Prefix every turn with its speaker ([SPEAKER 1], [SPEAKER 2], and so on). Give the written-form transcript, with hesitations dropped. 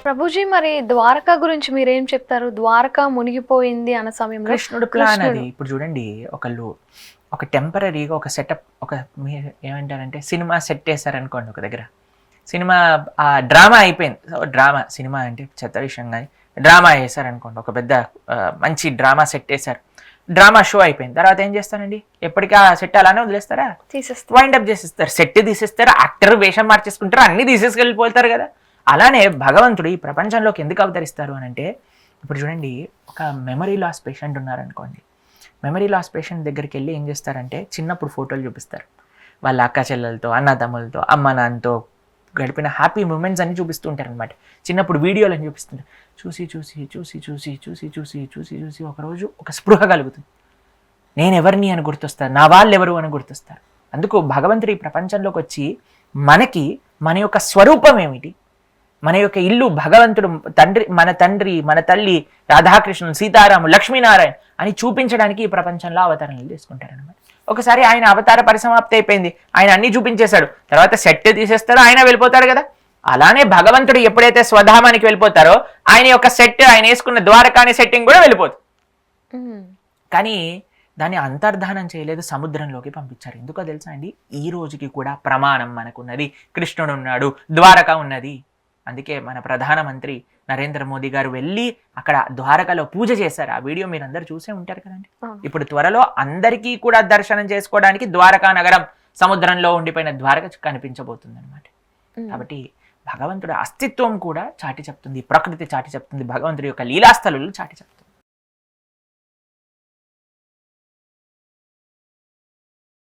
[SPEAKER 1] ప్రభుజీ మరి ద్వారకా గురించి మీరేం చెప్తారు? ద్వారకా మునిగిపోయింది అన్న సమయంలో
[SPEAKER 2] కృష్ణుడు ప్లాన్ అది. ఇప్పుడు చూడండి, ఒక టెంపరీగా ఒక సెటప్, మీరు ఏమంటారంటే సినిమా సెట్ వేసారనుకోండి ఒక దగ్గర, సినిమా డ్రామా అయిపోయింది. సినిమా అంటే చెత్త విషయం, కానీ డ్రామా వేసారనుకోండి, ఒక పెద్ద మంచి డ్రామా సెట్ వేసారు, డ్రామా షో అయిపోయింది. తర్వాత ఏం చేస్తారండి, ఎప్పటికీ ఆ సెట్ అలానే వదిలేస్తారా? వైండప్ చేసేస్తారు, సెట్ తీసేస్తారు, యాక్టర్ వేషం మార్చేసుకుంటారు, అన్ని తీసేసుకెళ్ళిపోతారు కదా. అలానే భగవంతుడు ఈ ప్రపంచంలోకి ఎందుకు అవతరిస్తారు అని అంటే, ఇప్పుడు చూడండి, ఒక మెమరీ లాస్ పేషెంట్ ఉన్నారనుకోండి, మెమరీ లాస్ పేషెంట్ దగ్గరికి వెళ్ళి ఏం చేస్తారంటే చిన్నప్పుడు ఫోటోలు చూపిస్తారు, వాళ్ళ అక్క చెల్లెలతో, అన్నదమ్ములతో, అమ్మ నాన్నతో గడిపిన హ్యాపీ మూమెంట్స్ అన్ని చూపిస్తూ ఉంటారు అనమాట. చిన్నప్పుడు వీడియోలు అని చూపిస్తుంటారు. చూసి చూసి చూసి చూసి చూసి చూసి చూసి చూసి ఒకరోజు ఒక స్పృహ కలుగుతుంది, నేను ఎవరిని అని గుర్తొస్తారు, నా వాళ్ళు ఎవరు అని గుర్తొస్తారు. అందుకు భగవంతుడు ఈ ప్రపంచంలోకి వచ్చి మనకి మన యొక్క స్వరూపం ఏమిటి, మన యొక్క ఇల్లు భగవంతుడు, మన తండ్రి మన తల్లి రాధాకృష్ణుడు, సీతారాము, లక్ష్మీనారాయణ అని చూపించడానికి ఈ ప్రపంచంలో అవతారాలు తీసుకుంటారనమాట. ఒకసారి ఆయన అవతార పరిసమాప్తి అయిపోయింది, ఆయన అన్ని చూపించేశాడు, తర్వాత సెట్ తీసేస్తాడు, ఆయన వెళ్ళిపోతాడు కదా. అలానే భగవంతుడు ఎప్పుడైతే స్వధామానికి వెళ్ళిపోతారో ఆయన యొక్క సెట్, ఆయన వేసుకున్న ద్వారకా అనే సెట్టింగ్ కూడా వెళ్ళిపోతుంది. కానీ దాన్ని అంతర్ధానం చేయలేదు, సముద్రంలోకి పంపించారు. ఎందుకో తెలుసా అండి, ఈ రోజుకి కూడా ప్రమాణం మనకున్నది, కృష్ణుడు ఉన్నాడు, ద్వారక ఉన్నది. అందుకే మన ప్రధానమంత్రి నరేంద్ర మోదీ గారు వెళ్ళి అక్కడ ద్వారకలో పూజ చేశారు. ఆ వీడియో మీరు అందరు చూసే ఉంటారు కదండి. ఇప్పుడు త్వరలో అందరికీ కూడా దర్శనం చేసుకోవడానికి ద్వారకా నగరం, సముద్రంలో ఉండిపోయిన ద్వారక కనిపించబోతుంది అనమాట. కాబట్టి భగవంతుడి అస్తిత్వం కూడా చాటి చెప్తుంది, ప్రకృతి చాటి చెప్తుంది, భగవంతుడి యొక్క లీలాస్థలులు చాటి చెప్తుంది.